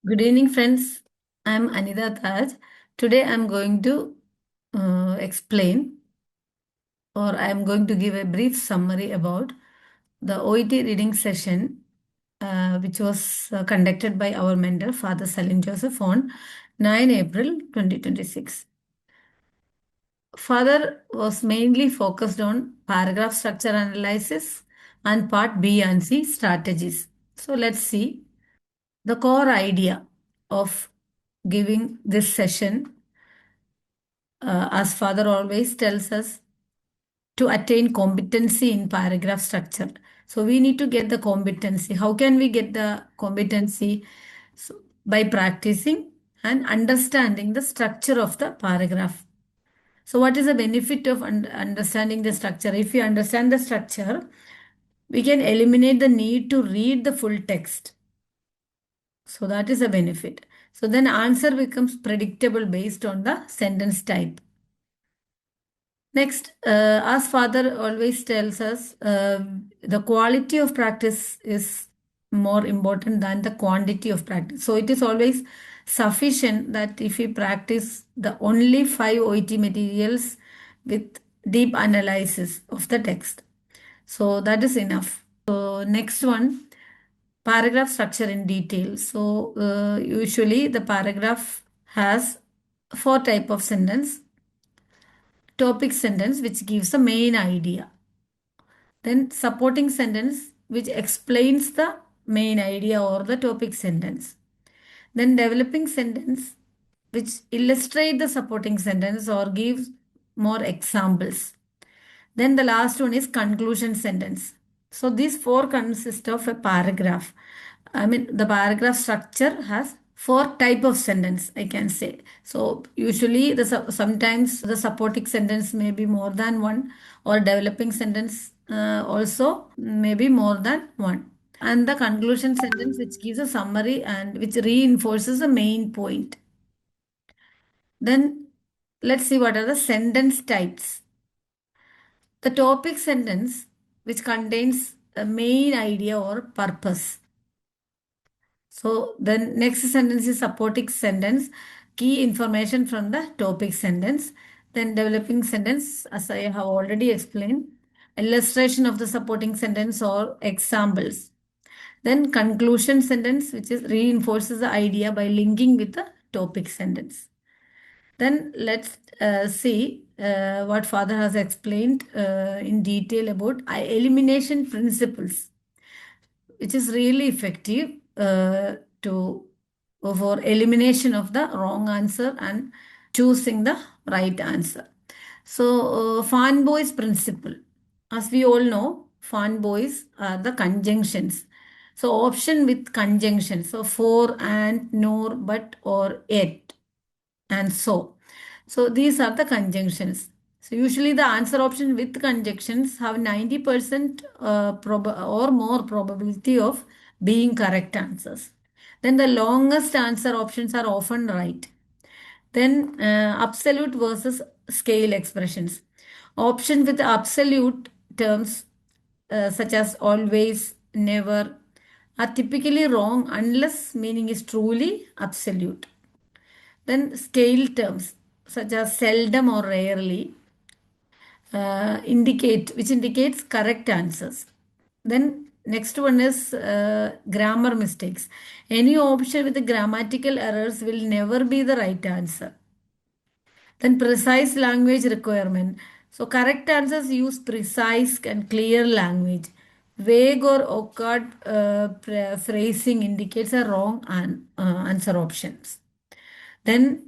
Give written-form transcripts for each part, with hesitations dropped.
Good evening, friends. I'm Anitha. Today I'm going to explain or I'm going to give a brief summary about the OET reading session, which was conducted by our mentor, Father Salim Joseph, on 9 April 2026. Father was mainly focused on paragraph structure analysis and part B and C strategies. So let's see the core idea of giving this session, as Father always tells us, to attain competency in paragraph structure. So we need to get the competency. How can we get the competency? So by practicing and understanding the structure of the paragraph. So what is the benefit of understanding the structure? If we understand the structure, we can eliminate the need to read the full text. So that is a benefit. So then answer becomes predictable based on the sentence type. Next, as Father always tells us, the quality of practice is more important than the quantity of practice. So it is always sufficient that if we practice the only 5 OET materials with deep analysis of the text. So that is enough. So next one, paragraph structure in detail. So usually the paragraph has four type of sentence: topic sentence, which gives the main idea, then supporting sentence, which explains the main idea or the topic sentence, then developing sentence, which illustrate the supporting sentence or gives more examples. Then the last one is conclusion sentence. So these four consist of a paragraph. I mean, the paragraph structure has four type of sentence, I can say. So usually sometimes the supporting sentence may be more than one, or developing sentence also may be more than one. And the conclusion sentence, which gives a summary and which reinforces the main point. Then let's see what are the sentence types. The topic sentence, which contains a main idea or purpose. So the next sentence is supporting sentence, key information from the topic sentence. Then developing sentence, as I have already explained, illustration of the supporting sentence or examples. Then conclusion sentence, which is reinforces the idea by linking with the topic sentence. Then let's see what Father has explained in detail about elimination principles, which is really effective to for elimination of the wrong answer and choosing the right answer. So, fanboys principle. As we all know, fanboys are the conjunctions. So, option with conjunction. So, for, and, nor, but, or, yet, and so. So these are the conjunctions. So usually the answer option with conjunctions have 90% or more probability of being correct answers. Then the longest answer options are often right. Then absolute versus scale expressions. Option with absolute terms such as always, never, are typically wrong unless meaning is truly absolute. Then scale terms such as seldom or rarely which indicates correct answers. Then next one is grammar mistakes. Any option with the grammatical errors will never be the right answer. Then precise language requirement. So correct answers use precise and clear language. Vague or awkward phrasing indicates a wrong answer options. Then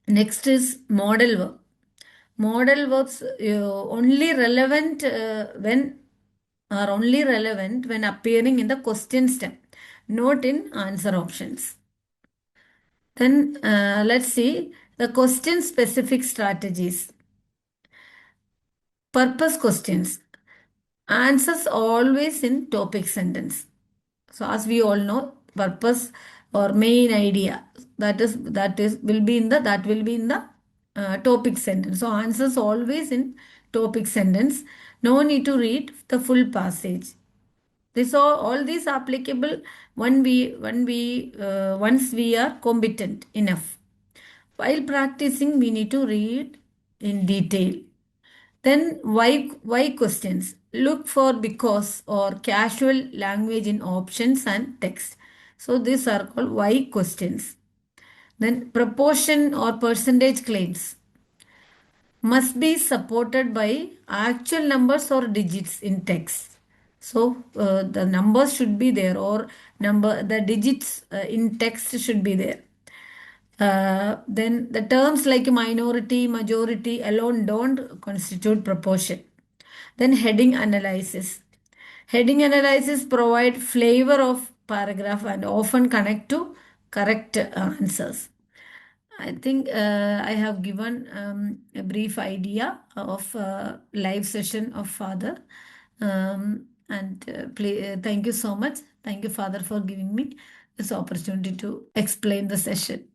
next is model verb. Model verbs only relevant when appearing in the question stem, not in answer options. Then let's see the question specific strategies. Purpose questions. Answers always in topic sentence. So as we all know, purpose or main idea, that will be in the topic sentence. So answers always in topic sentence. No need to read the full passage. This all these applicable once we are competent enough. While practicing, we need to read in detail. Then why questions? Look for because or casual language in options and text. So these are called why questions. Then proportion or percentage claims must be supported by actual numbers or digits in text. So the numbers should be there, or number the digits in text should be there. Then the terms like minority, majority alone don't constitute proportion. Then heading analysis. Heading analysis provide flavor of paragraph and often connect to correct answers. I think I have given a brief idea of live session of Father. Thank you so much. Thank you, Father, for giving me this opportunity to explain the session.